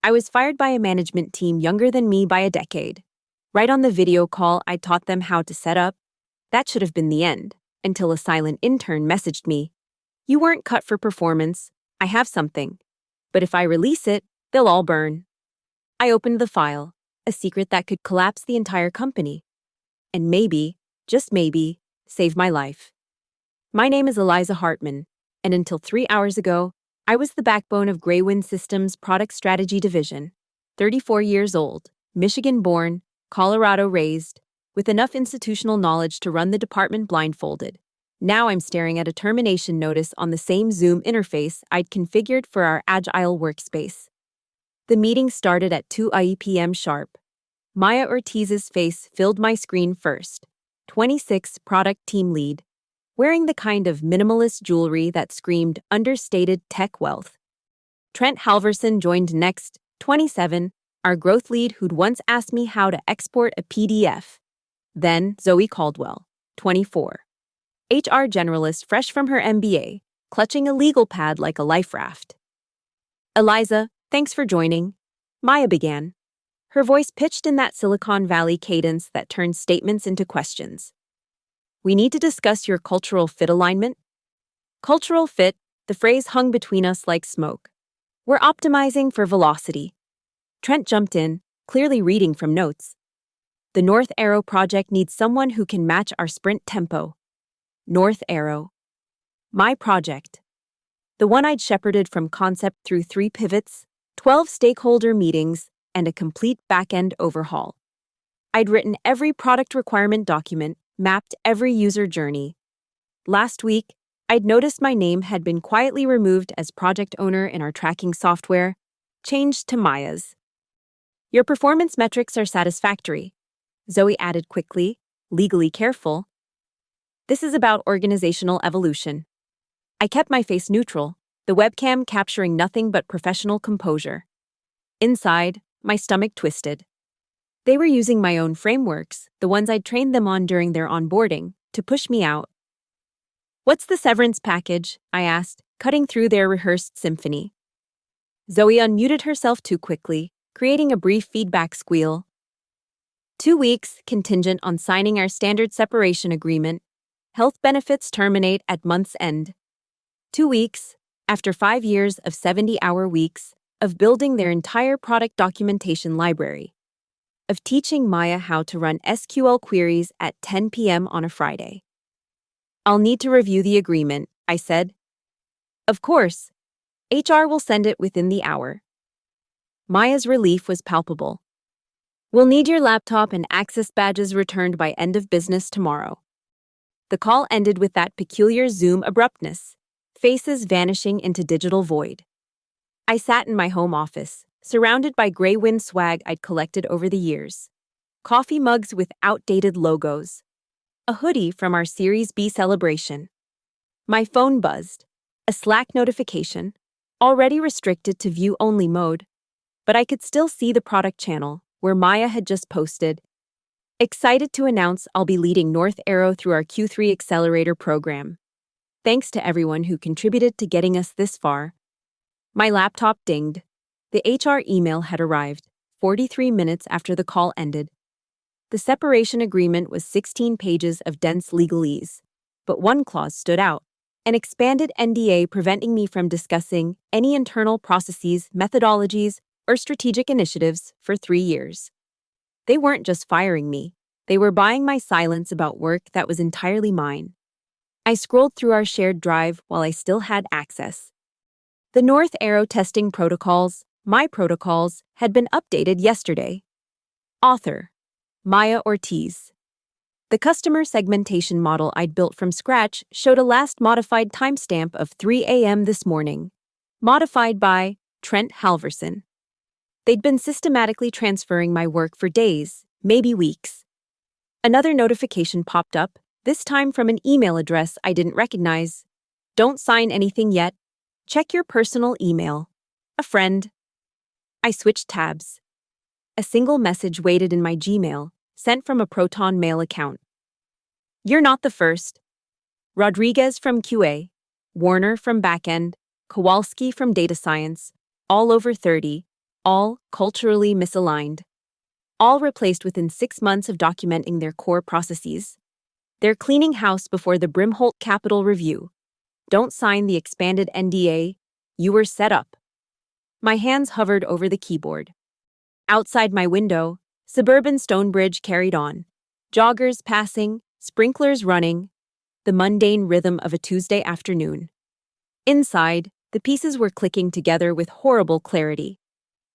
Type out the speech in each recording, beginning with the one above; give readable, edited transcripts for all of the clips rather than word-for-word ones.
I was fired by a management team younger than me by a decade. Right on the video call, I taught them how to set up. That should have been the end, until a silent intern messaged me. You weren't cut for performance. I have something. But if I release it, they'll all burn. I opened the file, a secret that could collapse the entire company. And maybe, just maybe, save my life. My name is Eliza Hartman, and until 3 hours ago, I was the backbone of Greywind Systems' Product Strategy Division. 34 years old, Michigan-born, Colorado-raised, with enough institutional knowledge to run the department blindfolded. Now I'm staring at a termination notice on the same Zoom interface I'd configured for our agile workspace. The meeting started at 2 p.m. sharp. Maya Ortiz's face filled my screen first. 26, product team lead, wearing the kind of minimalist jewelry that screamed understated tech wealth. Trent Halverson joined next, 27, our growth lead who'd once asked me how to export a PDF. Then Zoe Caldwell, 24. HR generalist fresh from her MBA, clutching a legal pad like a life raft. Eliza, thanks for joining. Maya began, her voice pitched in that Silicon Valley cadence that turns statements into questions. We need to discuss your cultural fit alignment. Cultural fit, the phrase hung between us like smoke. We're optimizing for velocity. Trent jumped in, clearly reading from notes. The North Arrow project needs someone who can match our sprint tempo. North Arrow. My project. The one I'd shepherded from concept through 3 pivots, 12 stakeholder meetings, and a complete back-end overhaul. I'd written every product requirement document, mapped every user journey. Last week, I'd noticed my name had been quietly removed as project owner in our tracking software, changed to Maya's. Your performance metrics are satisfactory, Zoe added quickly, legally careful. This is about organizational evolution. I kept my face neutral, the webcam capturing nothing but professional composure. Inside, my stomach twisted. They were using my own frameworks, the ones I'd trained them on during their onboarding, to push me out. What's the severance package? I asked, cutting through their rehearsed symphony. Zoe unmuted herself too quickly, creating a brief feedback squeal. 2 weeks, contingent on signing our standard separation agreement. Health benefits terminate at month's end. 2 weeks, after 5 years of 70-hour weeks, of building their entire product documentation library, of teaching Maya how to run SQL queries at 10 p.m. on a Friday. I'll need to review the agreement, I said. Of course. HR will send it within the hour. Maya's relief was palpable. We'll need your laptop and access badges returned by end of business tomorrow. The call ended with that peculiar Zoom abruptness, faces vanishing into digital void. I sat in my home office, surrounded by Greywind swag I'd collected over the years. Coffee mugs with outdated logos. A hoodie from our Series B celebration. My phone buzzed. A Slack notification, already restricted to view-only mode, but I could still see the product channel, where Maya had just posted. Excited to announce I'll be leading North Arrow through our Q3 Accelerator program. Thanks to everyone who contributed to getting us this far. My laptop dinged. The HR email had arrived, 43 minutes after the call ended. The separation agreement was 16 pages of dense legalese, but one clause stood out, an expanded NDA preventing me from discussing any internal processes, methodologies, or strategic initiatives for 3 years. They weren't just firing me, they were buying my silence about work that was entirely mine. I scrolled through our shared drive while I still had access. The North Arrow testing protocols, my protocols, had been updated yesterday. Author, Maya Ortiz. The customer segmentation model I'd built from scratch showed a last modified timestamp of 3 a.m. this morning, modified by Trent Halverson. They'd been systematically transferring my work for days, maybe weeks. Another notification popped up, this time from an email address I didn't recognize. Don't sign anything yet. Check your personal email. A friend. I switched tabs. A single message waited in my Gmail, sent from a Proton Mail account. You're not the first. Rodriguez from QA, Warner from Backend, Kowalski from Data Science, all over 30, all culturally misaligned, all replaced within 6 months of documenting their core processes. They're cleaning house before the Brimholt Capital Review. Don't sign the expanded NDA. You were set up. My hands hovered over the keyboard. Outside my window, suburban Stonebridge carried on. Joggers passing, sprinklers running, the mundane rhythm of a Tuesday afternoon. Inside, the pieces were clicking together with horrible clarity.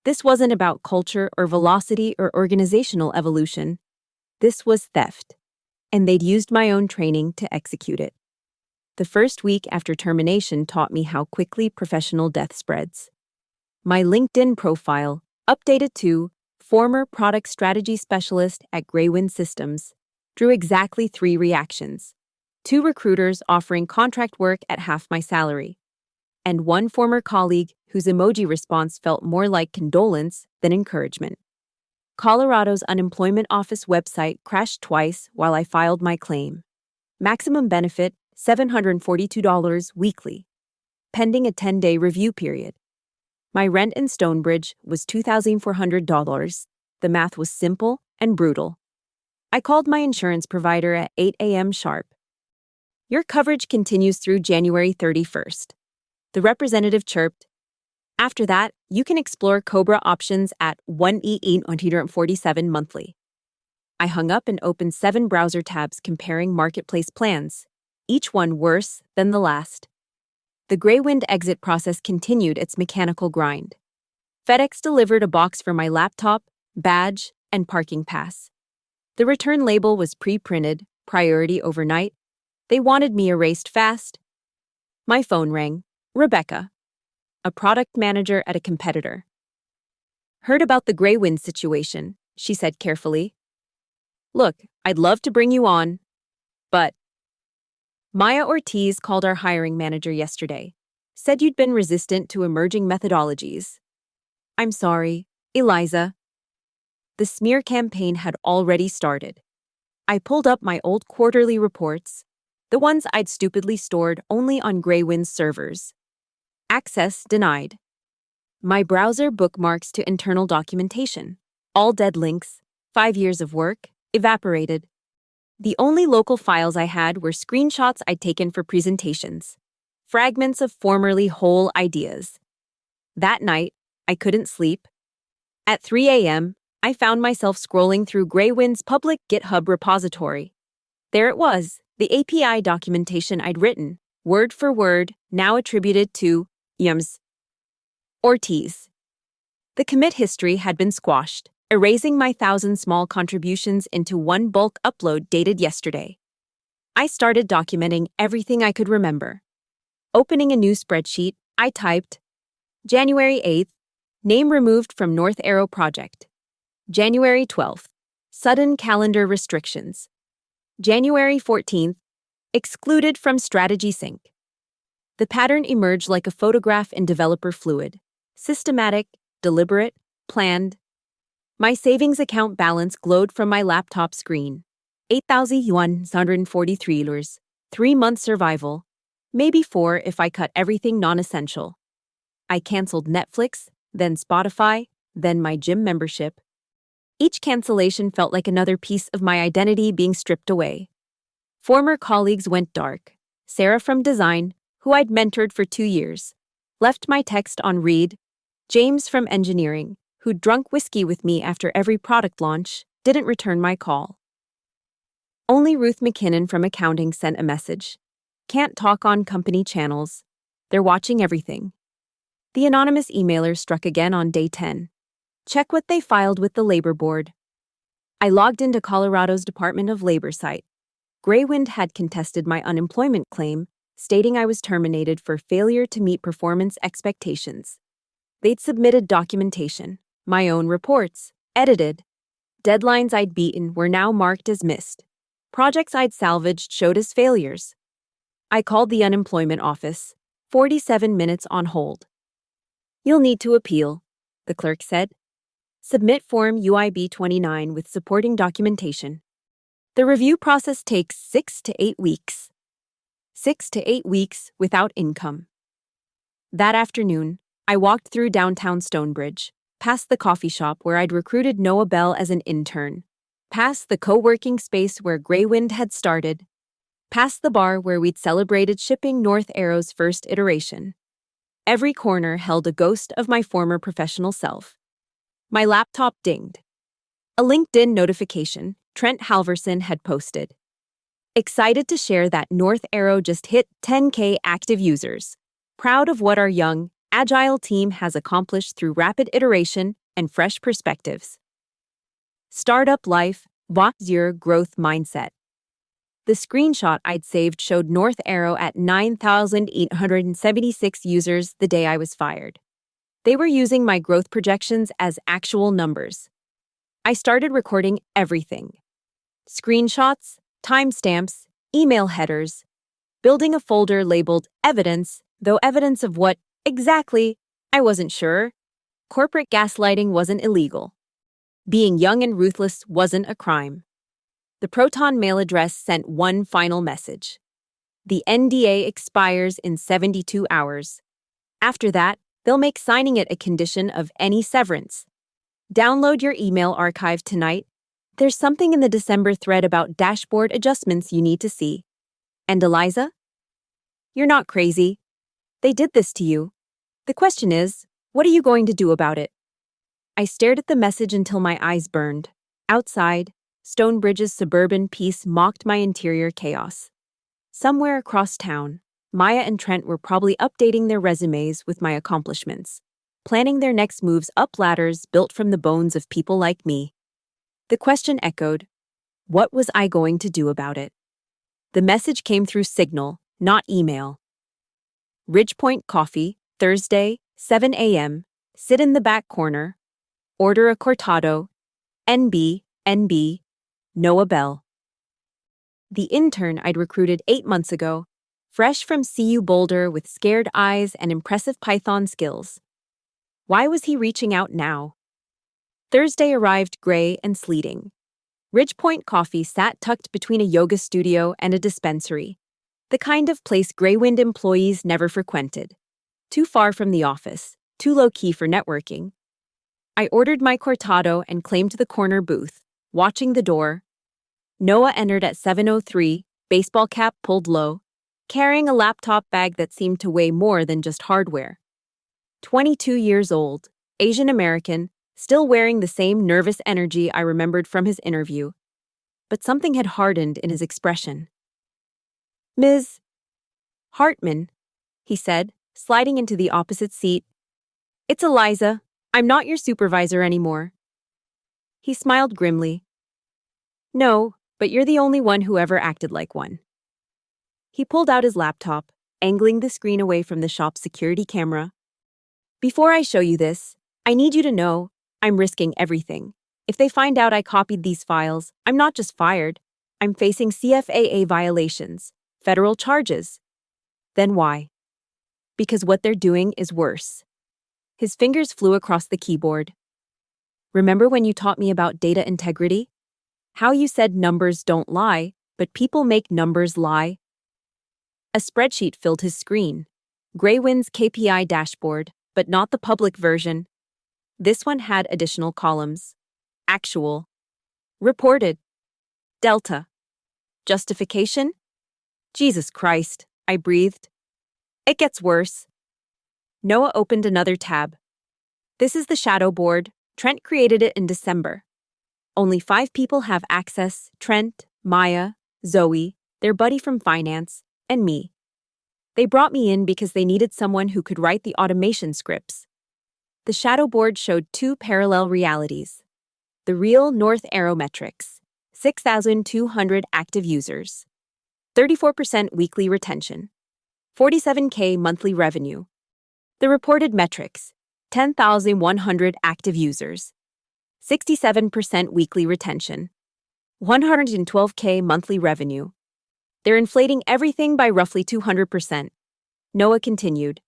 This wasn't about culture or velocity or organizational evolution. This was theft, and they'd used my own training to execute it. The first week after termination taught me how quickly professional death spreads. My LinkedIn profile, updated to former product strategy specialist at Greywind Systems, drew exactly 3 reactions. 2 recruiters offering contract work at half my salary, and 1 former colleague whose emoji response felt more like condolence than encouragement. Colorado's unemployment office website crashed twice while I filed my claim. Maximum benefit, $742 weekly, pending a 10-day review period. My rent in Stonebridge was $2,400. The math was simple and brutal. I called my insurance provider at 8 a.m. sharp. Your coverage continues through January 31st. The representative chirped. After that, you can explore COBRA options at 1,847 monthly. I hung up and opened 7 browser tabs comparing marketplace plans, each one worse than the last. The Greywind exit process continued its mechanical grind. FedEx delivered a box for my laptop, badge, and parking pass. The return label was pre-printed, priority overnight. They wanted me erased fast. My phone rang. Rebecca, a product manager at a competitor. Heard about the Greywind situation, she said carefully. Look, I'd love to bring you on, but Maya Ortiz called our hiring manager yesterday, said you'd been resistant to emerging methodologies. I'm sorry, Eliza. The smear campaign had already started. I pulled up my old quarterly reports, the ones I'd stupidly stored only on Greywind's servers. Access denied. My browser bookmarks to internal documentation, all dead links, 5 years of work, evaporated. The only local files I had were screenshots I'd taken for presentations, fragments of formerly whole ideas. That night, I couldn't sleep. At 3 a.m., I found myself scrolling through Greywind's public GitHub repository. There it was, the API documentation I'd written, word for word, now attributed to Ortiz. The commit history had been squashed, erasing my 1,000 small contributions into one bulk upload dated yesterday. I started documenting everything I could remember. Opening a new spreadsheet, I typed, January 8th, name removed from North Arrow project. January 12th, sudden calendar restrictions. January 14th, excluded from strategy sync. The pattern emerged like a photograph in developer fluid. Systematic, deliberate, planned. My savings account balance glowed from my laptop screen. 8,143 $, 3-month survival, maybe 4 if I cut everything non-essential. I canceled Netflix, then Spotify, then my gym membership. Each cancellation felt like another piece of my identity being stripped away. Former colleagues went dark. Sarah from design, who I'd mentored for 2 years, left my text on read. James from engineering, who'd drunk whiskey with me after every product launch, didn't return my call. Only Ruth McKinnon from accounting sent a message. Can't talk on company channels. They're watching everything. The anonymous emailer struck again on day 10. Check what they filed with the labor board. I logged into Colorado's Department of Labor site. Greywind had contested my unemployment claim, stating I was terminated for failure to meet performance expectations. They'd submitted documentation, my own reports, edited. Deadlines I'd beaten were now marked as missed. Projects I'd salvaged showed as failures. I called the unemployment office, 47 minutes on hold. You'll need to appeal, the clerk said. Submit Form UIB 29 with supporting documentation. The review process takes 6 to 8 weeks. 6 to 8 weeks without income. That afternoon, I walked through downtown Stonebridge, past the coffee shop where I'd recruited Noah Bell as an intern, past the co-working space where Greywind had started, past the bar where we'd celebrated shipping North Arrow's first iteration. Every corner held a ghost of my former professional self. My laptop dinged. A LinkedIn notification Trent Halverson had posted. Excited to share that North Arrow just hit 10K active users. Proud of what our young, agile team has accomplished through rapid iteration and fresh perspectives. Startup life, your growth mindset. The screenshot I'd saved showed North Arrow at 9,876 users the day I was fired. They were using my growth projections as actual numbers. I started recording everything. Screenshots, timestamps, email headers, building a folder labeled evidence, though evidence of what exactly, I wasn't sure. Corporate gaslighting wasn't illegal. Being young and ruthless wasn't a crime. The Proton mail address sent one final message. The NDA expires in 72 hours. After that, they'll make signing it a condition of any severance. Download your email archive tonight. There's something in the December thread about dashboard adjustments you need to see. And Eliza? You're not crazy. They did this to you. The question is, what are you going to do about it? I stared at the message until my eyes burned. Outside, Stonebridge's suburban peace mocked my interior chaos. Somewhere across town, Maya and Trent were probably updating their resumes with my accomplishments, planning their next moves up ladders built from the bones of people like me. The question echoed, what was I going to do about it? The message came through Signal, not email. Ridgepoint Coffee, Thursday, 7 a.m., sit in the back corner, order a cortado, NB, Noah Bell. The intern I'd recruited 8 months ago, fresh from CU Boulder with scared eyes and impressive Python skills. Why was he reaching out now? Thursday arrived gray and sleeting. Ridgepoint Coffee sat tucked between a yoga studio and a dispensary, the kind of place Greywind employees never frequented. Too far from the office, too low-key for networking. I ordered my cortado and claimed the corner booth, watching the door. Noah entered at 7:03, baseball cap pulled low, carrying a laptop bag that seemed to weigh more than just hardware. 22 years old, Asian American, still wearing the same nervous energy I remembered from his interview. But something had hardened in his expression. Ms. Hartman, he said, sliding into the opposite seat. It's Eliza. I'm not your supervisor anymore. He smiled grimly. No, but you're the only one who ever acted like one. He pulled out his laptop, angling the screen away from the shop's security camera. Before I show you this, I need you to know I'm risking everything. If they find out I copied these files, I'm not just fired. I'm facing CFAA violations, federal charges. Then why? Because what they're doing is worse. His fingers flew across the keyboard. Remember when you taught me about data integrity? How you said numbers don't lie, but people make numbers lie? A spreadsheet filled his screen. Greywind's KPI dashboard, but not the public version. This one had additional columns. Actual. Reported. Delta. Justification? Jesus Christ, I breathed. It gets worse. Noah opened another tab. This is the shadow board. Trent created it in December. Only 5 people have access: Trent, Maya, Zoe, their buddy from finance, and me. They brought me in because they needed someone who could write the automation scripts. The shadow board showed 2 parallel realities. The real North Arrow metrics: 6,200 active users, 34% weekly retention, 47K monthly revenue. The reported metrics: 10,100 active users, 67% weekly retention, 112K monthly revenue. They're inflating everything by roughly 200%. Noah continued.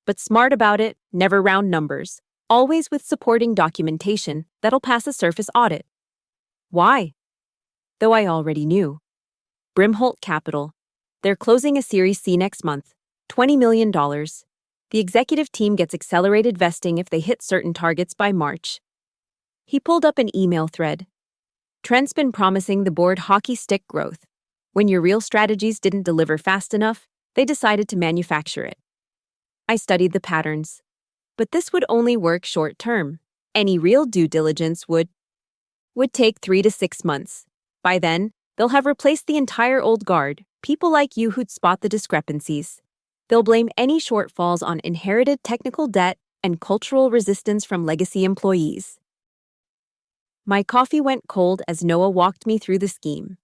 But smart about it, never round numbers, always with supporting documentation that'll pass a surface audit. Why? Though I already knew. Brimholt Capital. They're closing a Series C next month, $20 million. The executive team gets accelerated vesting if they hit certain targets by March. He pulled up an email thread. Trent's been promising the board hockey stick growth. When your real strategies didn't deliver fast enough, they decided to manufacture it. I studied the patterns. But this would only work short term. Any real due diligence would take 3 to 6 months. By then, they'll have replaced the entire old guard, people like you who'd spot the discrepancies. They'll blame any shortfalls on inherited technical debt and cultural resistance from legacy employees. My coffee went cold as Noah walked me through the scheme.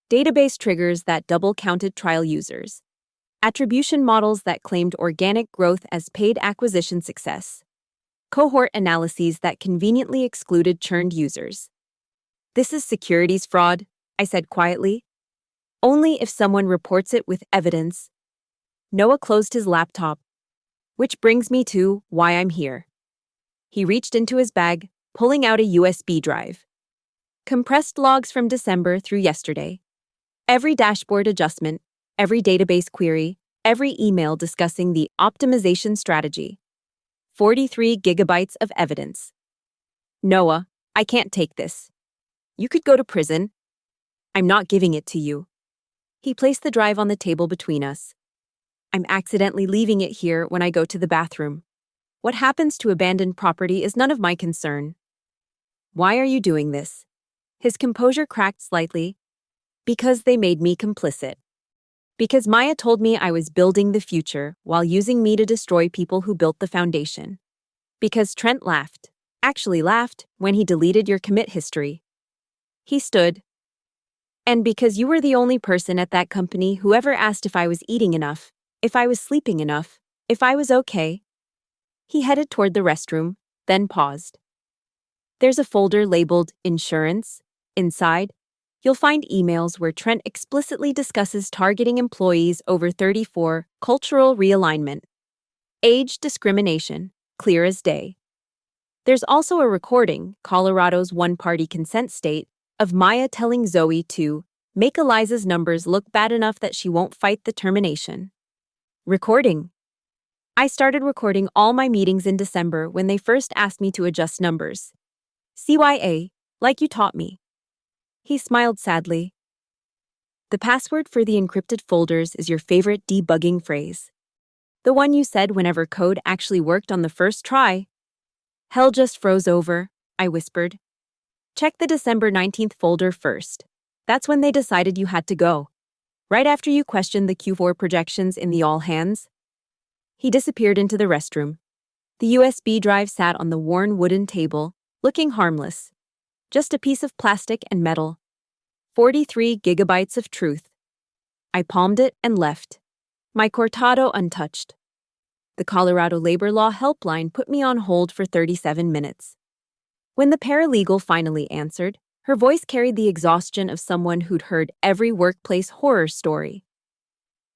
Database triggers that double-counted trial users. Attribution models that claimed organic growth as paid acquisition success. Cohort analyses that conveniently excluded churned users. This is securities fraud, I said quietly. Only if someone reports it with evidence. Noah closed his laptop. Which brings me to why I'm here. He reached into his bag, pulling out a USB drive. Compressed logs from December through yesterday. Every dashboard adjustment, every database query, every email discussing the optimization strategy. 43 gigabytes of evidence. Noah, I can't take this. You could go to prison. I'm not giving it to you. He placed the drive on the table between us. I'm accidentally leaving it here when I go to the bathroom. What happens to abandoned property is none of my concern. Why are you doing this? His composure cracked slightly. Because they made me complicit. Because Maya told me I was building the future while using me to destroy people who built the foundation. Because Trent actually laughed, when he deleted your commit history. He stood. And because you were the only person at that company who ever asked if I was eating enough, if I was sleeping enough, if I was okay. He headed toward the restroom, then paused. There's a folder labeled Insurance. Inside, you'll find emails where Trent explicitly discusses targeting employees over 34, cultural realignment, age discrimination, clear as day. There's also a recording, Colorado's one-party consent state, of Maya telling Zoe to make Eliza's numbers look bad enough that she won't fight the termination. Recording. I started recording all my meetings in December when they first asked me to adjust numbers. CYA, like you taught me. He smiled sadly. The password for the encrypted folders is your favorite debugging phrase. The one you said whenever code actually worked on the first try. Hell just froze over, I whispered. Check the December 19th folder first. That's when they decided you had to go. Right after you questioned the Q4 projections in the all hands. He disappeared into the restroom. The USB drive sat on the worn wooden table, looking harmless. Just a piece of plastic and metal. 43 gigabytes of truth. I palmed it and left. My cortado untouched. The Colorado Labor Law Helpline put me on hold for 37 minutes. When the paralegal finally answered, her voice carried the exhaustion of someone who'd heard every workplace horror story.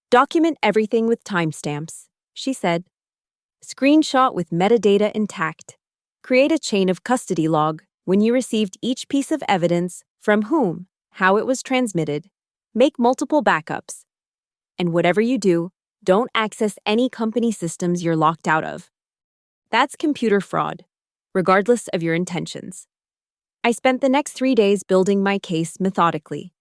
Document everything with timestamps, she said. Screenshot with metadata intact. Create a chain of custody log when you received each piece of evidence, from whom, how it was transmitted. Make multiple backups. And whatever you do, don't access any company systems you're locked out of. That's computer fraud, regardless of your intentions. I spent the next 3 days building my case methodically.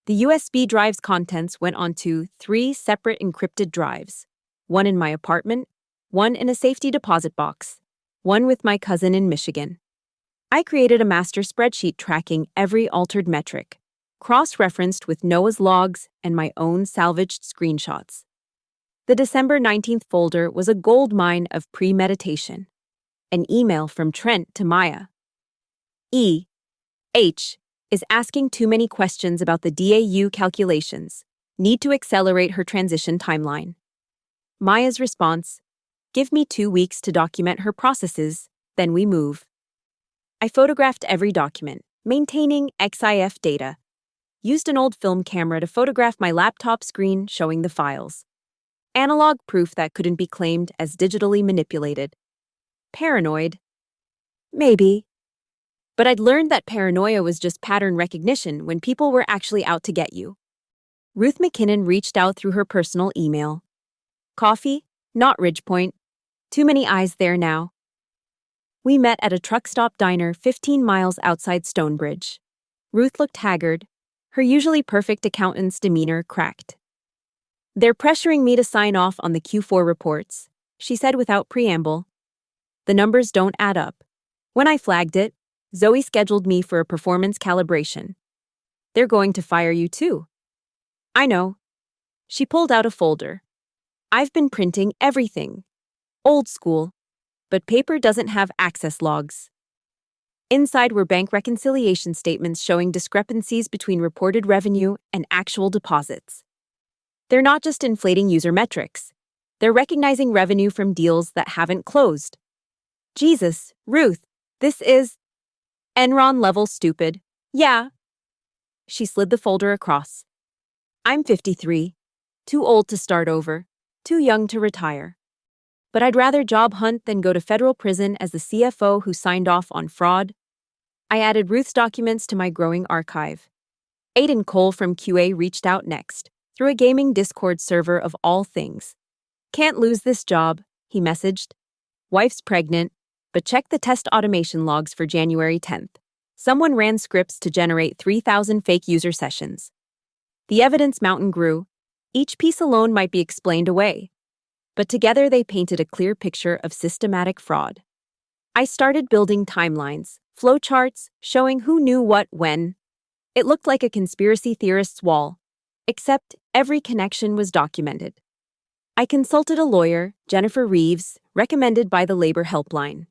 The USB drive's contents went onto 3 separate encrypted drives, one in my apartment, one in a safety deposit box, one with my cousin in Michigan. I created a master spreadsheet tracking every altered metric, cross-referenced with Noah's logs and my own salvaged screenshots. The December 19th folder was a goldmine of premeditation. An email from Trent to Maya. H is asking too many questions about the DAU calculations. Need to accelerate her transition timeline. Maya's response, give me 2 weeks to document her processes, then we move. I photographed every document, maintaining XIF data. Used an old film camera to photograph my laptop screen showing the files. Analog proof that couldn't be claimed as digitally manipulated. Paranoid? Maybe. But I'd learned that paranoia was just pattern recognition when people were actually out to get you. Ruth McKinnon reached out through her personal email. Coffee? Not Ridgepoint. Too many eyes there now. We met at a truck stop diner 15 miles outside Stonebridge. Ruth looked haggard, her usually perfect accountant's demeanor cracked. "They're pressuring me to sign off on the Q4 reports," she said without preamble. "The numbers don't add up. When I flagged it, Zoe scheduled me for a performance calibration. They're going to fire you too." "I know." She pulled out a folder. "I've been printing everything. Old school. But paper doesn't have access logs." Inside were bank reconciliation statements showing discrepancies between reported revenue and actual deposits. They're not just inflating user metrics. They're recognizing revenue from deals that haven't closed. Jesus, Ruth, this is Enron level stupid. Yeah. She slid the folder across. "I'm 53. Too old to start over. Too young to retire. But I'd rather job hunt than go to federal prison as the CFO who signed off on fraud." I added Ruth's documents to my growing archive. Aiden Cole from QA reached out next, through a gaming Discord server of all things. "Can't lose this job," he messaged. "Wife's pregnant, but check the test automation logs for January 10th. Someone ran scripts to generate 3,000 fake user sessions." The evidence mountain grew. Each piece alone might be explained away, but together they painted a clear picture of systematic fraud. I started building timelines, flowcharts, showing who knew what when. It looked like a conspiracy theorist's wall, except every connection was documented. I consulted a lawyer, Jennifer Reeves, recommended by the Labor Helpline.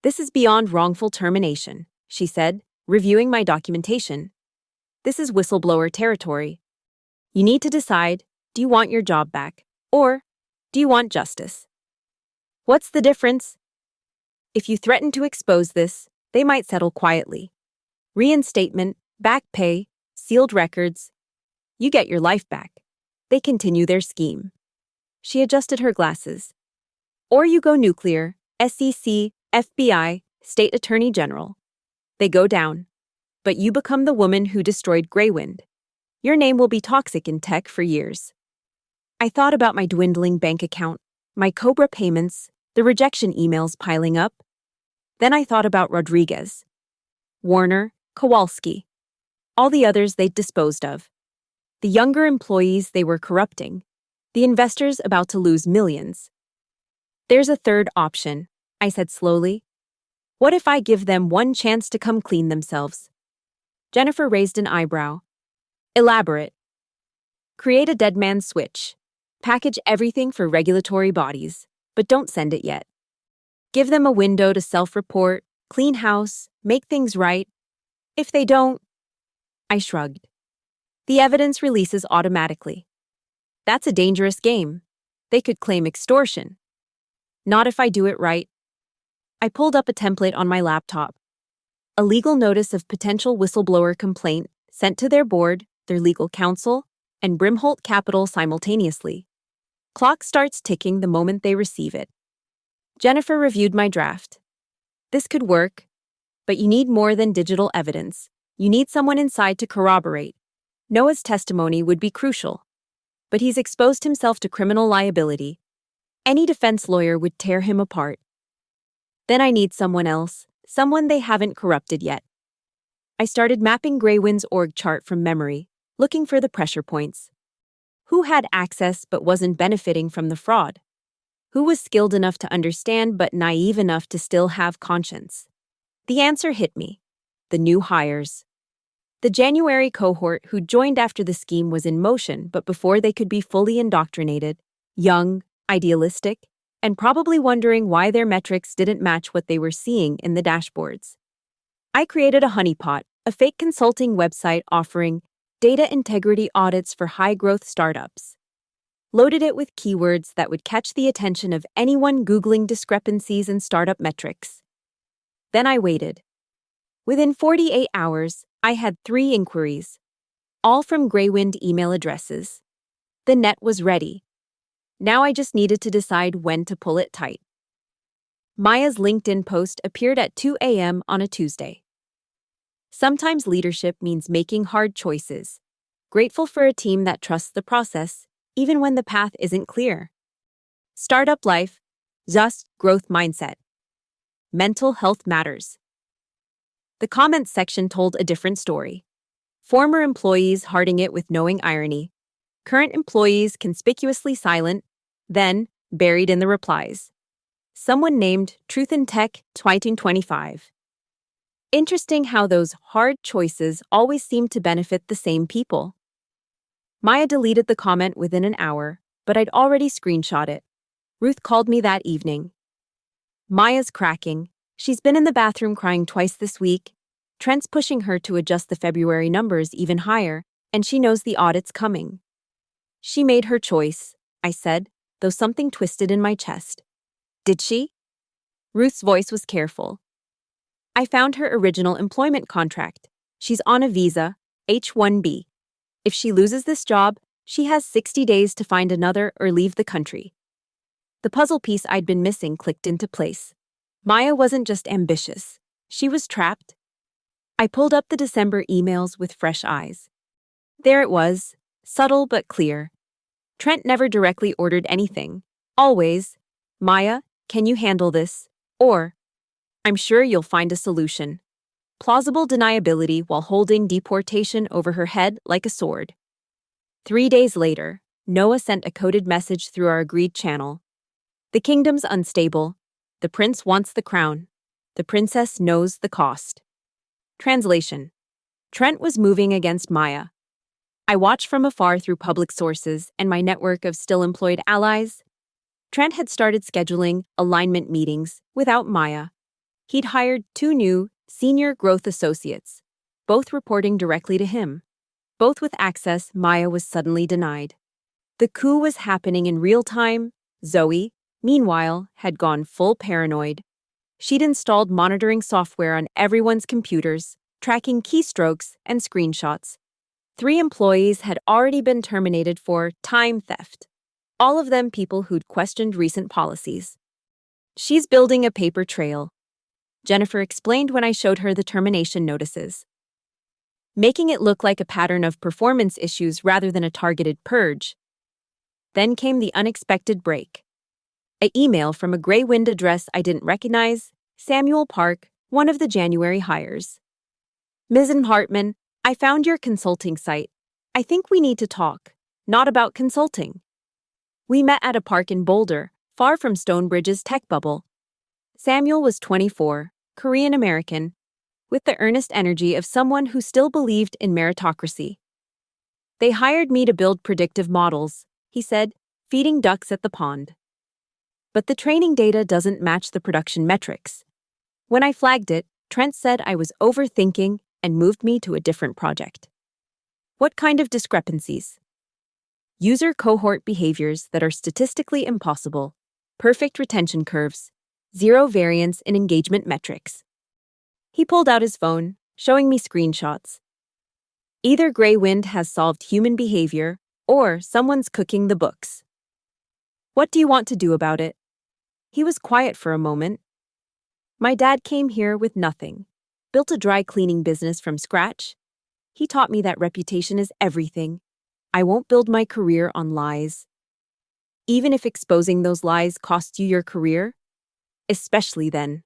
"This is beyond wrongful termination," she said, reviewing my documentation. "This is whistleblower territory. You need to decide, do you want your job back, or do you want justice? What's the difference? If you threaten to expose this, they might settle quietly. Reinstatement, back pay, sealed records. You get your life back. They continue their scheme." She adjusted her glasses. "Or you go nuclear, SEC, FBI, State Attorney General. They go down. But you become the woman who destroyed Greywind. Your name will be toxic in tech for years." I thought about my dwindling bank account, my Cobra payments, the rejection emails piling up. Then I thought about Rodriguez, Warner, Kowalski, all the others they'd disposed of. The younger employees they were corrupting, the investors about to lose millions. "There's a third option," I said slowly. "What if I give them one chance to come clean themselves?" Jennifer raised an eyebrow. "Elaborate." "Create a dead man switch. Package everything for regulatory bodies, but don't send it yet. Give them a window to self-report, clean house, make things right. If they don't..." I shrugged. "The evidence releases automatically. That's a dangerous game. They could claim extortion. Not if I do it right." I pulled up a template on my laptop. A legal notice of potential whistleblower complaint sent to their board, their legal counsel, and Brimholt Capital simultaneously. Clock starts ticking the moment they receive it. Jennifer reviewed my draft. "This could work, but you need more than digital evidence. You need someone inside to corroborate. Noah's testimony would be crucial, but he's exposed himself to criminal liability. Any defense lawyer would tear him apart. Then I need someone else, someone they haven't corrupted yet." I started mapping Greywind's org chart from memory, looking for the pressure points. Who had access but wasn't benefiting from the fraud? Who was skilled enough to understand but naive enough to still have conscience? The answer hit me. The new hires. The January cohort who joined after the scheme was in motion but before they could be fully indoctrinated, young, idealistic, and probably wondering why their metrics didn't match what they were seeing in the dashboards. I created a honeypot, a fake consulting website offering data integrity audits for high-growth startups. Loaded it with keywords that would catch the attention of anyone Googling discrepancies in startup metrics. Then I waited. Within 48 hours, I had 3 inquiries, all from Greywind email addresses. The net was ready. Now I just needed to decide when to pull it tight. Maya's LinkedIn post appeared at 2 a.m. on a Tuesday. "Sometimes leadership means making hard choices. Grateful for a team that trusts the process, even when the path isn't clear. Startup life, Just growth mindset. Mental health matters. The comments section told a different story. Former employees hearting it with knowing irony. Current employees conspicuously silent, then buried in the replies. Someone named Truth in Tech 2025. Interesting how those hard choices always seem to benefit the same people. Maya deleted the comment within an hour, but I'd already screenshot it. Ruth called me that evening. Maya's cracking. She's been in the bathroom crying twice this week. Trent's pushing her to adjust the February numbers even higher, and she knows the audit's coming. She made her choice, I said, though something twisted in my chest. Did she? Ruth's voice was careful. I found her original employment contract. She's on a visa, H-1B. If she loses this job, she has 60 days to find another or leave the country. The puzzle piece I'd been missing clicked into place. Maya wasn't just ambitious. She was trapped. I pulled up the December emails with fresh eyes. There it was, subtle but clear. Trent never directly ordered anything. Always, Maya, can you handle this? Or, I'm sure you'll find a solution. Plausible deniability while holding deportation over her head like a sword. 3 days later, Noah sent a coded message through our agreed channel. The kingdom's unstable. The prince wants the crown. The princess knows the cost. Translation. Trent was moving against Maya. I watched from afar through public sources and my network of still-employed allies. Trent had started scheduling alignment meetings without Maya. He'd hired 2 new senior growth associates, both reporting directly to him. Both with access Maya was suddenly denied. The coup was happening in real time. Zoe, meanwhile, had gone full paranoid. She'd installed monitoring software on everyone's computers, tracking keystrokes and screenshots. 3 employees had already been terminated for time theft, all of them people who'd questioned recent policies. She's building a paper trail, Jennifer explained when I showed her the termination notices, making it look like a pattern of performance issues rather than a targeted purge. Then came the unexpected break. An email from a Grey Wind address I didn't recognize, Samuel Park, one of the January hires. Ms. Hartman, I found your consulting site. I think we need to talk, not about consulting. We met at a park in Boulder, far from Stonebridge's tech bubble. Samuel was 24, Korean-American, with the earnest energy of someone who still believed in meritocracy. They hired me to build predictive models, he said, feeding ducks at the pond. But the training data doesn't match the production metrics. When I flagged it, Trent said I was overthinking and moved me to a different project. What kind of discrepancies? User cohort behaviors that are statistically impossible, perfect retention curves, 0 variance in engagement metrics. He pulled out his phone, showing me screenshots. Either Grey Wind has solved human behavior, or someone's cooking the books. What do you want to do about it? He was quiet for a moment. My dad came here with nothing, built a dry cleaning business from scratch. He taught me that reputation is everything. I won't build my career on lies. Even if exposing those lies costs you your career, especially then.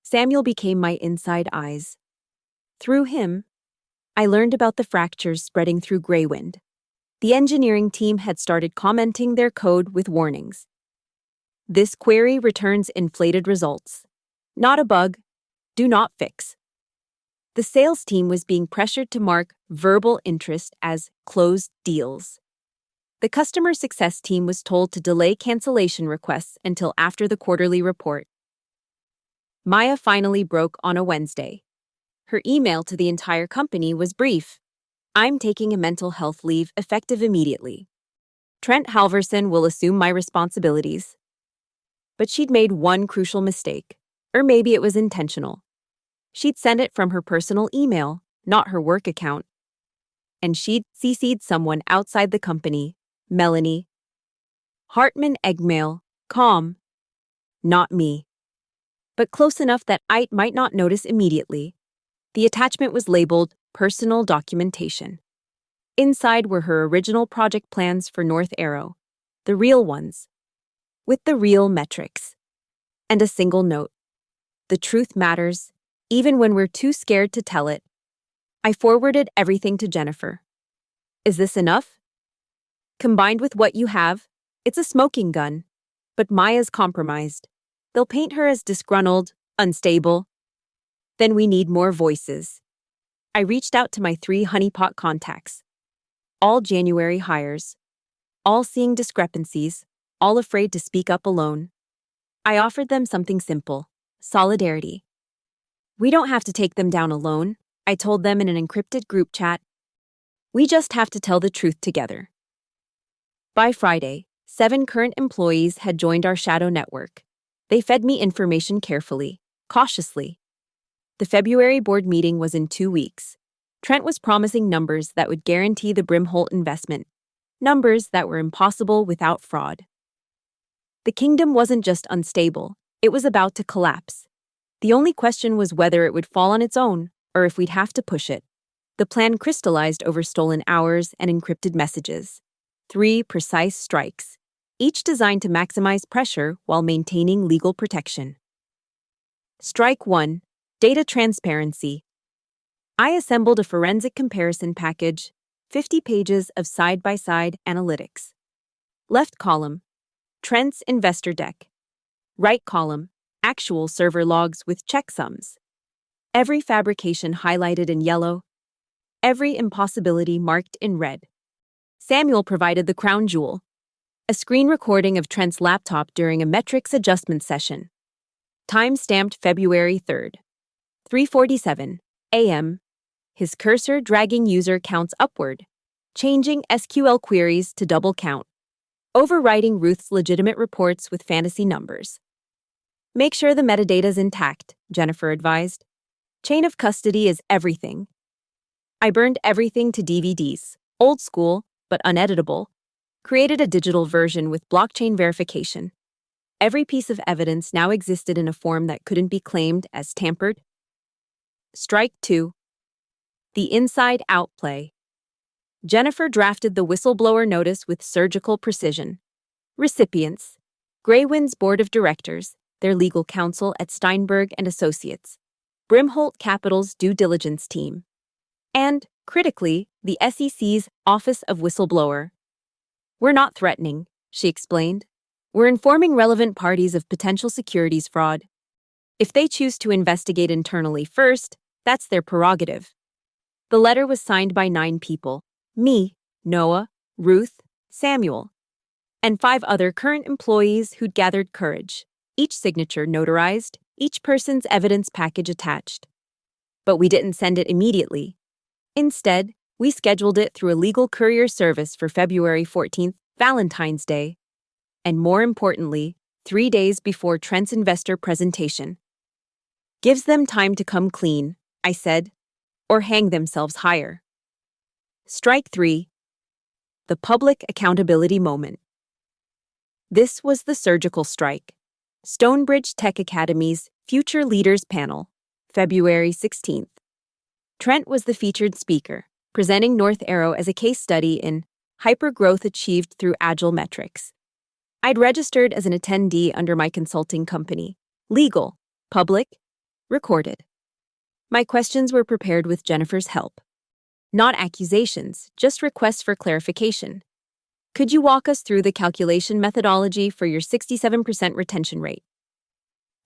Samuel became my inside eyes. Through him, I learned about the fractures spreading through Grey Wind. The engineering team had started commenting their code with warnings. This query returns inflated results. Not a bug. Do not fix. The sales team was being pressured to mark verbal interest as closed deals. The customer success team was told to delay cancellation requests until after the quarterly report. Maya finally broke on a Wednesday. Her email to the entire company was brief. I'm taking a mental health leave effective immediately. Trent Halverson will assume my responsibilities. But she'd made one crucial mistake, or maybe it was intentional. She'd sent it from her personal email, not her work account. And she'd CC'd someone outside the company, Melanie. Hartman Eggmail, calm. Not me. But close enough that I might not notice immediately. The attachment was labeled Personal Documentation. Inside were her original project plans for North Arrow, the real ones. with the real metrics. And a single note: the truth matters, even when we're too scared to tell it. I forwarded everything to Jennifer. Is this enough? Combined with what you have, it's a smoking gun. But Maya's compromised. They'll paint her as disgruntled, unstable. Then we need more voices. I reached out to my 3 honeypot contacts. All January hires. All seeing discrepancies, all afraid to speak up alone. I offered them something simple: solidarity. We don't have to take them down alone, I told them in an encrypted group chat. We just have to tell the truth together. By Friday, 7 current employees had joined our shadow network. They fed me information carefully, cautiously. The February board meeting was in 2 weeks. Trent was promising numbers that would guarantee the Brimholt investment, numbers that were impossible without fraud. The kingdom wasn't just unstable, it was about to collapse. The only question was whether it would fall on its own, or if we'd have to push it. The plan crystallized over stolen hours and encrypted messages. 3 precise strikes, each designed to maximize pressure while maintaining legal protection. Strike 1: Data transparency. I assembled a forensic comparison package, 50 pages of side-by-side analytics. Left column: Trent's investor deck. Right column: actual server logs with checksums. Every fabrication highlighted in yellow, every impossibility marked in red. Samuel provided the crown jewel: a screen recording of Trent's laptop during a metrics adjustment session. Time-stamped February 3rd, 3:47 a.m., his cursor dragging user counts upward, changing SQL queries to double count, overwriting Ruth's legitimate reports with fantasy numbers. Make sure the metadata's intact, Jennifer advised. Chain of custody is everything. I burned everything to DVDs, old school, but uneditable, created a digital version with blockchain verification. Every piece of evidence now existed in a form that couldn't be claimed as tampered. Strike 2: The inside-out play. Jennifer drafted the whistleblower notice with surgical precision. Recipients: Graywind's board of directors, their legal counsel at Steinberg and Associates, Brimholt Capital's due diligence team, and, critically, the SEC's Office of Whistleblower. We're not threatening, she explained. We're informing relevant parties of potential securities fraud. If they choose to investigate internally first, that's their prerogative. The letter was signed by 9 people: me, Noah, Ruth, Samuel, and 5 other current employees who'd gathered courage, each signature notarized, each person's evidence package attached. But we didn't send it immediately. Instead, we scheduled it through a legal courier service for February 14th, Valentine's Day, and more importantly, 3 days before Trent's investor presentation. Gives them time to come clean, I said, or hang themselves higher. Strike 3: The public accountability moment. This was the surgical strike. Stonebridge Tech Academy's Future Leaders Panel, February 16th. Trent was the featured speaker, presenting North Arrow as a case study in hyper-growth achieved through agile metrics. I'd registered as an attendee under my consulting company: legal, public, recorded. My questions were prepared with Jennifer's help. Not accusations, just requests for clarification. Could you walk us through the calculation methodology for your 67% retention rate?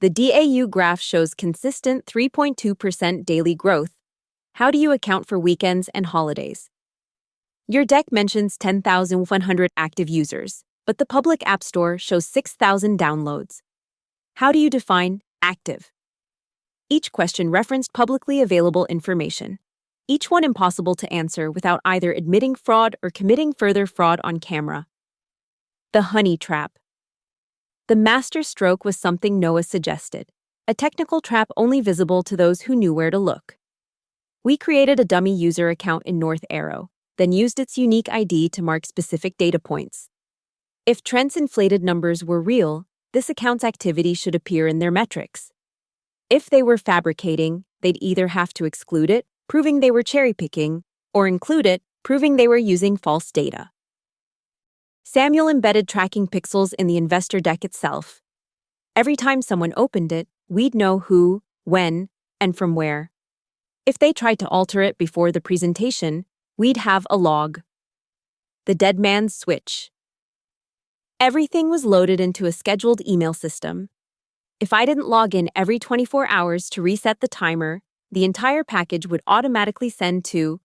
The DAU graph shows consistent 3.2% daily growth. How do you account for weekends and holidays? Your deck mentions 10,100 active users, but the public app store shows 6,000 downloads. How do you define active? Each question referenced publicly available information, each one impossible to answer without either admitting fraud or committing further fraud on camera. The honey trap. The master stroke was something Noah suggested, a technical trap only visible to those who knew where to look. We created a dummy user account in North Arrow, then used its unique ID to mark specific data points. If Trent's inflated numbers were real, this account's activity should appear in their metrics. If they were fabricating, they'd either have to exclude it, proving they were cherry-picking, or include it, proving they were using false data. Samuel embedded tracking pixels in the investor deck itself. Every time someone opened it, we'd know who, when, and from where. If they tried to alter it before the presentation, we'd have a log. The dead man's switch. Everything was loaded into a scheduled email system. If I didn't log in every 24 hours to reset the timer, the entire package would automatically send to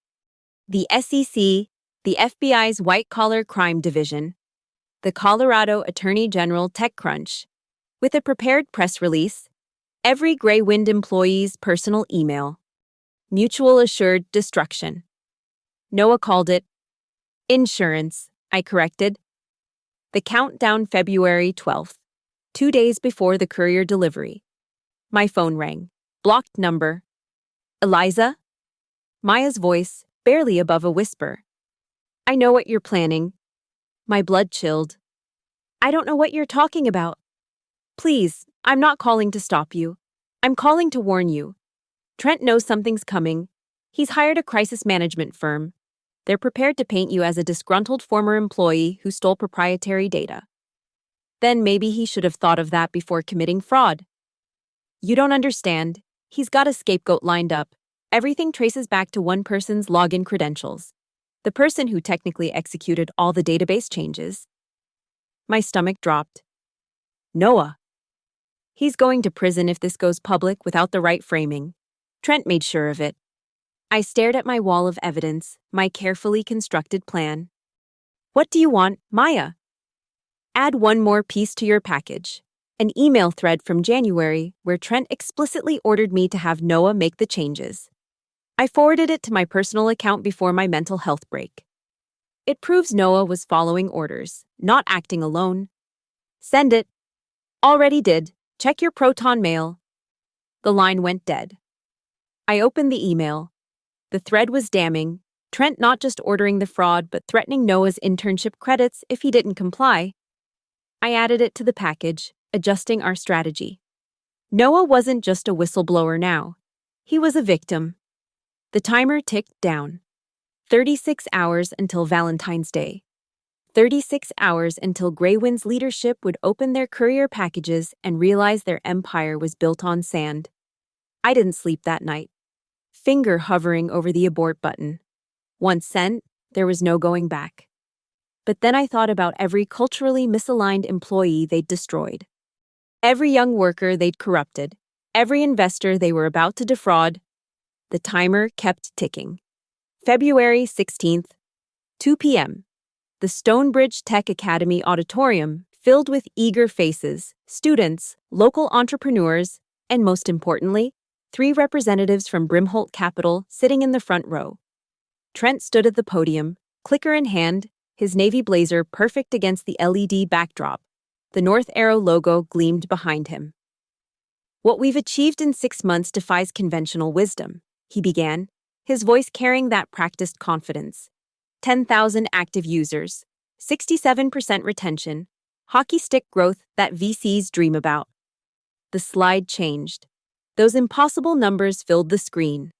the SEC, the FBI's white-collar crime division, the Colorado Attorney General TechCrunch, with a prepared press release, every Grey Wind employee's personal email. Mutual assured destruction. Noah called it insurance, I corrected. The countdown February 12th, 2 days before the courier delivery. My phone rang. Blocked number. Eliza? Maya's voice, barely above a whisper. I know what you're planning. My blood chilled. I don't know what you're talking about. Please, I'm not calling to stop you. I'm calling to warn you. Trent knows something's coming. He's hired a crisis management firm. They're prepared to paint you as a disgruntled former employee who stole proprietary data. Then maybe he should have thought of that before committing fraud. You don't understand. He's got a scapegoat lined up. Everything traces back to one person's login credentials. The person who technically executed all the database changes. My stomach dropped. Noah. He's going to prison if this goes public without the right framing. Trent made sure of it. I stared at my wall of evidence, my carefully constructed plan. What do you want, Maya? Add one more piece to your package. An email thread from January where Trent explicitly ordered me to have Noah make the changes. I forwarded it to my personal account before my mental health break. It proves Noah was following orders, not acting alone. Send it. Already did. Check your Proton mail. The line went dead. I opened the email. The thread was damning. Trent not just ordering the fraud, but threatening Noah's internship credits if he didn't comply. I added it to the package, adjusting our strategy. Noah wasn't just a whistleblower now. He was a victim. The timer ticked down. 36 hours until Valentine's Day. 36 hours until Grey Wind's leadership would open their courier packages and realize their empire was built on sand. I didn't sleep that night. Finger hovering over the abort button. Once sent, there was no going back. But then I thought about every culturally misaligned employee they'd destroyed. Every young worker they'd corrupted. Every investor they were about to defraud. The timer kept ticking. February 16th, 2 p.m. The Stonebridge Tech Academy auditorium filled with eager faces, students, local entrepreneurs, and most importantly, 3 representatives from Brimholt Capital sitting in the front row. Trent stood at the podium, clicker in hand, his navy blazer perfect against the LED backdrop. The North Arrow logo gleamed behind him. What we've achieved in 6 months defies conventional wisdom, he began, his voice carrying that practiced confidence. 10,000 active users, 67% retention, hockey stick growth that VCs dream about. The slide changed. Those impossible numbers filled the screen.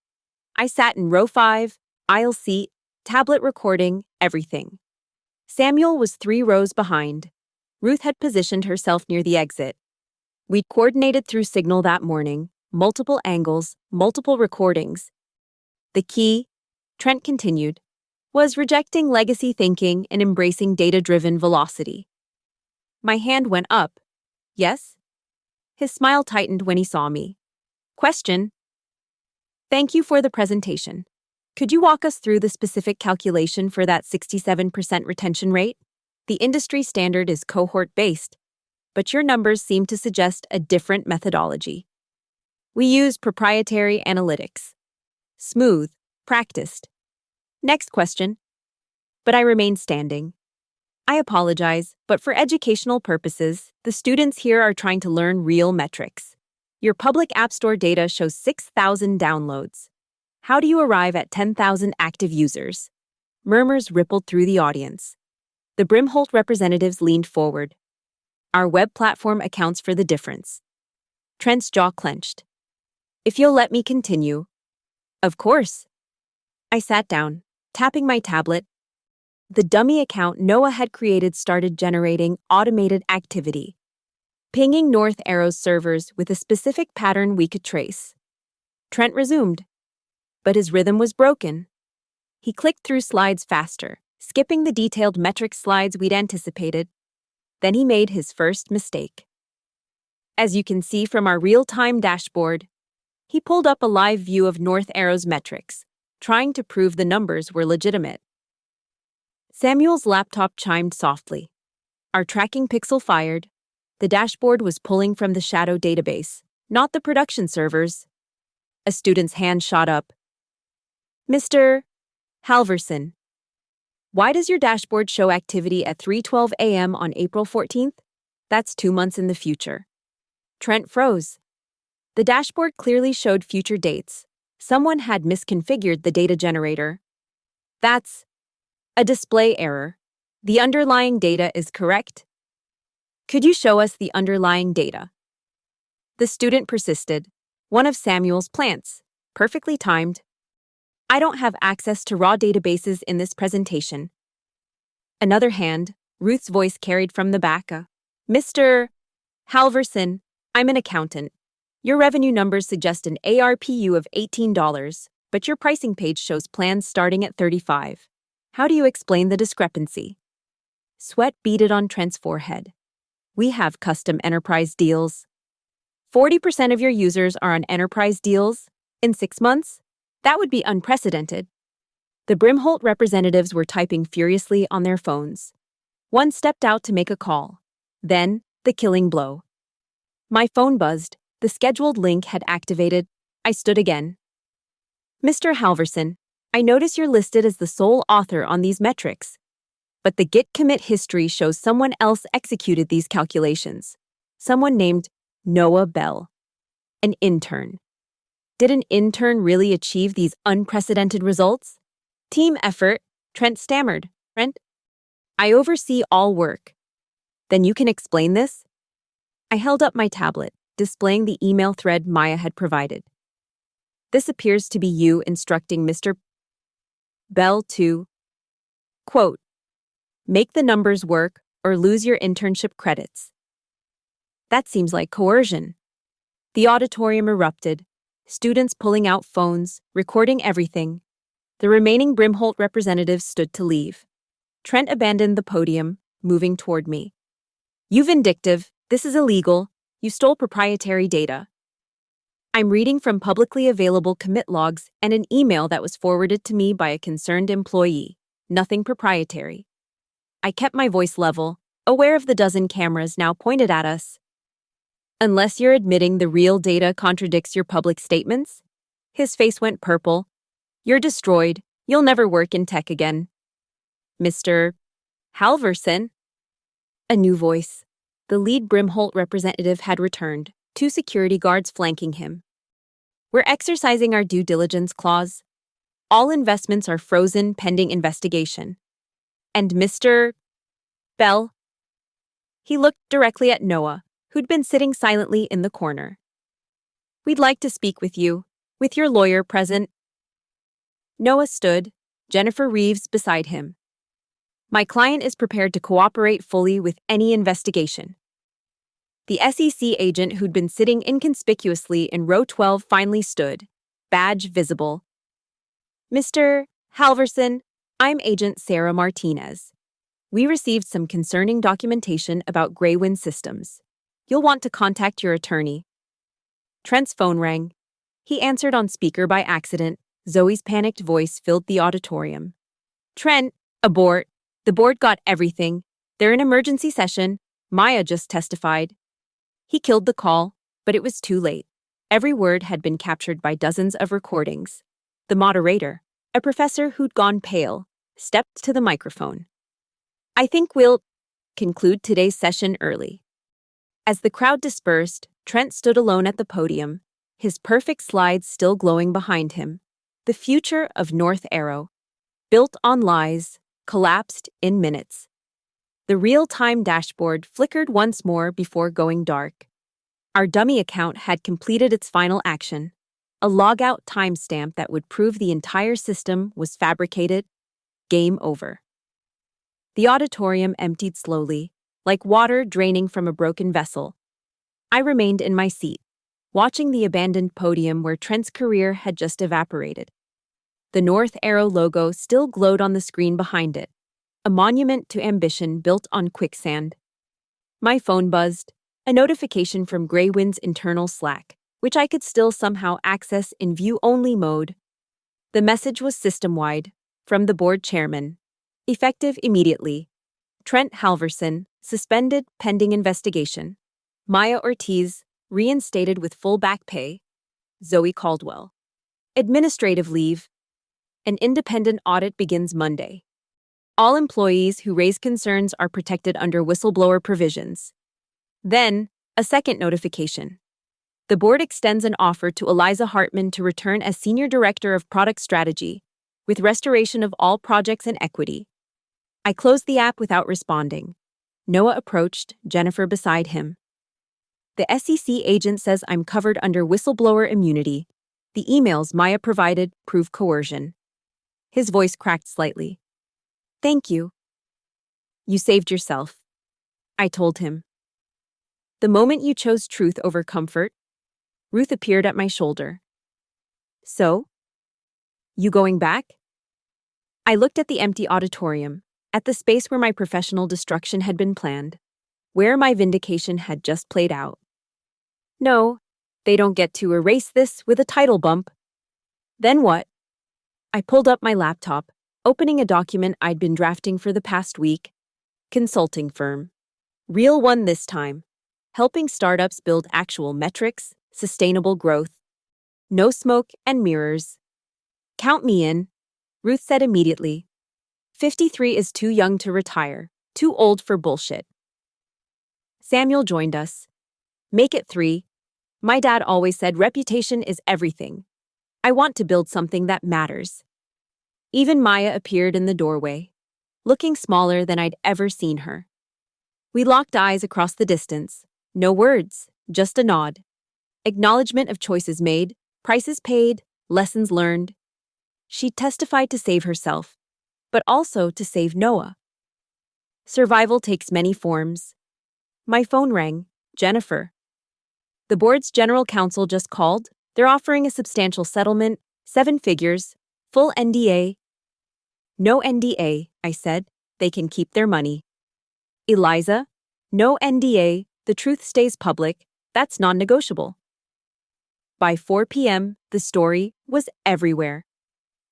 I sat in row 5, aisle seat, tablet recording, everything. Samuel was 3 rows behind. Ruth had positioned herself near the exit. We'd coordinated through Signal that morning, multiple angles, multiple recordings. The key, Trent continued, was rejecting legacy thinking and embracing data-driven velocity. My hand went up. Yes? His smile tightened when he saw me. Question. Thank you for the presentation. Could you walk us through the specific calculation for that 67% retention rate? The industry standard is cohort-based, but your numbers seem to suggest a different methodology. We use proprietary analytics. Smooth, practiced. Next question. But I remain standing. I apologize, but for educational purposes, the students here are trying to learn real metrics. Your public App Store data shows 6,000 downloads. How do you arrive at 10,000 active users? Murmurs rippled through the audience. The Brimholt representatives leaned forward. Our web platform accounts for the difference. Trent's jaw clenched. If you'll let me continue. Of course. I sat down, tapping my tablet. The dummy account Noah had created started generating automated activity, pinging North Arrow's servers with a specific pattern we could trace. Trent resumed, but his rhythm was broken. He clicked through slides faster, skipping the detailed metric slides we'd anticipated. Then he made his first mistake. As you can see from our real-time dashboard, he pulled up a live view of North Arrow's metrics, trying to prove the numbers were legitimate. Samuel's laptop chimed softly. Our tracking pixel fired. The dashboard was pulling from the shadow database, not the production servers. A student's hand shot up. Mr. Halverson, why does your dashboard show activity at 3:12 a.m. on April 14th? That's 2 months in the future. Trent froze. The dashboard clearly showed future dates. Someone had misconfigured the data generator. That's a display error. The underlying data is correct. Could you show us the underlying data? The student persisted. One of Samuel's plants. Perfectly timed. I don't have access to raw databases in this presentation. Another hand, Ruth's voice carried from the back. Mr. Halverson, I'm an accountant. Your revenue numbers suggest an ARPU of $18, but your pricing page shows plans starting at $35. How do you explain the discrepancy? Sweat beaded on Trent's forehead. We have custom enterprise deals. 40% of your users are on enterprise deals? In 6 months? That would be unprecedented. The Brimholt representatives were typing furiously on their phones. One stepped out to make a call. Then, the killing blow. My phone buzzed. The scheduled link had activated. I stood again. Mr. Halverson, I notice you're listed as the sole author on these metrics. But the Git commit history shows someone else executed these calculations. Someone named Noah Bell. An intern. Did an intern really achieve these unprecedented results? Team effort, Trent stammered. Trent, I oversee all work. Then you can explain this? I held up my tablet, displaying the email thread Maya had provided. This appears to be you instructing Mr. Bell to, quote, make the numbers work or lose your internship credits. That seems like coercion. The auditorium erupted, students pulling out phones, recording everything. The remaining Brimholt representatives stood to leave. Trent abandoned the podium, moving toward me. You vindictive, this is illegal, you stole proprietary data. I'm reading from publicly available commit logs and an email that was forwarded to me by a concerned employee. Nothing proprietary. I kept my voice level, aware of the dozen cameras now pointed at us. Unless you're admitting the real data contradicts your public statements? His face went purple. You're destroyed. You'll never work in tech again. Mr. Halverson? A new voice. The lead Brimholt representative had returned, 2 security guards flanking him. We're exercising our due diligence clause. All investments are frozen pending investigation. And Mr. Bell? He looked directly at Noah, who'd been sitting silently in the corner. We'd like to speak with you, with your lawyer present. Noah stood, Jennifer Reeves beside him. My client is prepared to cooperate fully with any investigation. The SEC agent who'd been sitting inconspicuously in row 12 finally stood, badge visible. Mr. Halverson, I'm Agent Sarah Martinez. We received some concerning documentation about Greywind Systems. You'll want to contact your attorney. Trent's phone rang. He answered on speaker by accident. Zoe's panicked voice filled the auditorium. Trent, abort. The board got everything. They're in emergency session. Maya just testified. He killed the call, but it was too late. Every word had been captured by dozens of recordings. The moderator, a professor who'd gone pale, stepped to the microphone. I think we'll conclude today's session early. As the crowd dispersed, Trent stood alone at the podium, his perfect slides still glowing behind him. The future of North Arrow, built on lies, collapsed in minutes. The real-time dashboard flickered once more before going dark. Our dummy account had completed its final action, a logout timestamp that would prove the entire system was fabricated. Game over. The auditorium emptied slowly, like water draining from a broken vessel. I remained in my seat, watching the abandoned podium where Trent's career had just evaporated. The North Arrow logo still glowed on the screen behind it, a monument to ambition built on quicksand. My phone buzzed, a notification from Graywind's internal Slack, which I could still somehow access in view-only mode. The message was system-wide, from the board chairman. Effective immediately. Trent Halverson, suspended pending investigation. Maya Ortiz, reinstated with full back pay. Zoe Caldwell. Administrative leave. An independent audit begins Monday. All employees who raise concerns are protected under whistleblower provisions. Then, a second notification. The board extends an offer to Eliza Hartman to return as Senior Director of Product Strategy, with restoration of all projects and equity. I closed the app without responding. Noah approached, Jennifer beside him. The SEC agent says I'm covered under whistleblower immunity. The emails Maya provided prove coercion. His voice cracked slightly. Thank you. You saved yourself. I told him. The moment you chose truth over comfort, Ruth appeared at my shoulder. So? You going back? I looked at the empty auditorium, at the space where my professional destruction had been planned, where my vindication had just played out. No, they don't get to erase this with a title bump. Then what? I pulled up my laptop, opening a document I'd been drafting for the past week. Consulting firm. Real one this time. Helping startups build actual metrics, sustainable growth. No smoke and mirrors. Count me in, Ruth said immediately. 53 is too young to retire, too old for bullshit. Samuel joined us. Make it 3. My dad always said reputation is everything. I want to build something that matters. Even Maya appeared in the doorway, looking smaller than I'd ever seen her. We locked eyes across the distance. No words, just a nod. Acknowledgement of choices made, prices paid, lessons learned. She testified to save herself, but also to save Noah. Survival takes many forms. My phone rang. Jennifer. The board's general counsel just called. They're offering a substantial settlement, 7 figures, full NDA. No NDA, I said. They can keep their money. Eliza, no NDA, the truth stays public, that's non-negotiable. By 4 p.m., the story was everywhere.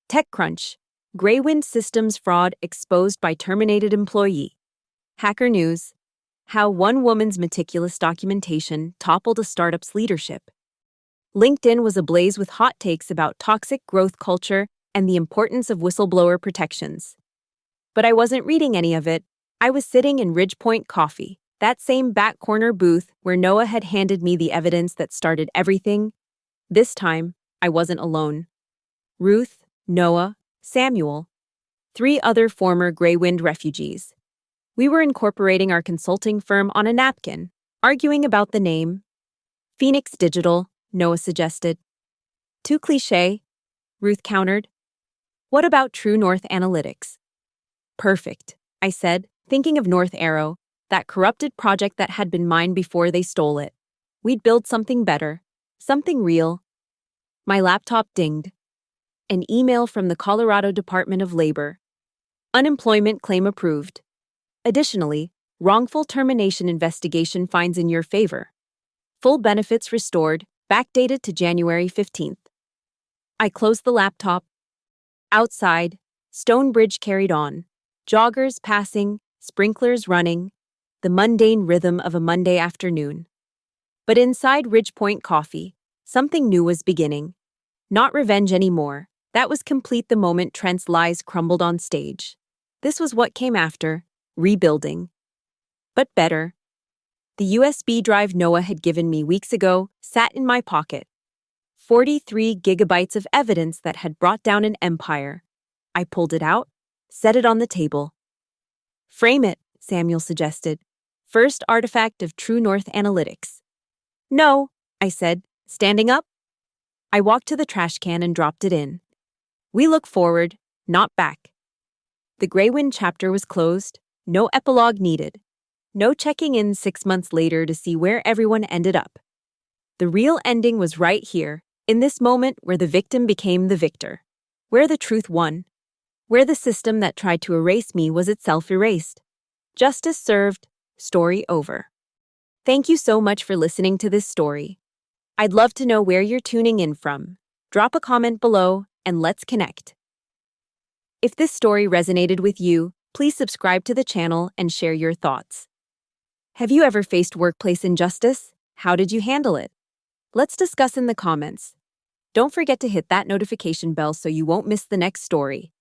TechCrunch, Greywind Systems fraud exposed by terminated employee. Hacker News, how one woman's meticulous documentation toppled a startup's leadership. LinkedIn was ablaze with hot takes about toxic growth culture and the importance of whistleblower protections. But I wasn't reading any of it. I was sitting in Ridgepoint Coffee, that same back corner booth where Noah had handed me the evidence that started everything. This time, I wasn't alone. Ruth, Noah, Samuel, 3 other former Greywind refugees. We were incorporating our consulting firm on a napkin, arguing about the name. Phoenix Digital, Noah suggested. Too cliché, Ruth countered. What about True North Analytics? Perfect, I said, thinking of North Arrow, that corrupted project that had been mine before they stole it. We'd build something better, something real. My laptop dinged. An email from the Colorado Department of Labor. Unemployment claim approved. Additionally, wrongful termination investigation finds in your favor. Full benefits restored, backdated to January 15th. I closed the laptop. Outside, Stonebridge carried on. Joggers passing, sprinklers running, the mundane rhythm of a Monday afternoon. But inside Ridgepoint Coffee, something new was beginning. Not revenge anymore. That was complete the moment Trent's lies crumbled on stage. This was what came after, rebuilding. But better. The USB drive Noah had given me weeks ago sat in my pocket. 43 gigabytes of evidence that had brought down an empire. I pulled it out, set it on the table. Frame it, Samuel suggested. First artifact of True North Analytics. No, I said, standing up. I walked to the trash can and dropped it in. We look forward, not back. The Greywind chapter was closed, No epilogue needed. No checking in 6 months later to see where everyone ended up. The real ending was right here, in this moment where the victim became the victor, where the truth won, where the system that tried to erase me was itself erased. Justice served, story over. Thank you so much for listening to this story. I'd love to know where you're tuning in from. Drop a comment below and let's connect. If this story resonated with you, please subscribe to the channel and share your thoughts. Have you ever faced workplace injustice? How did you handle it? Let's discuss in the comments. Don't forget to hit that notification bell so you won't miss the next story.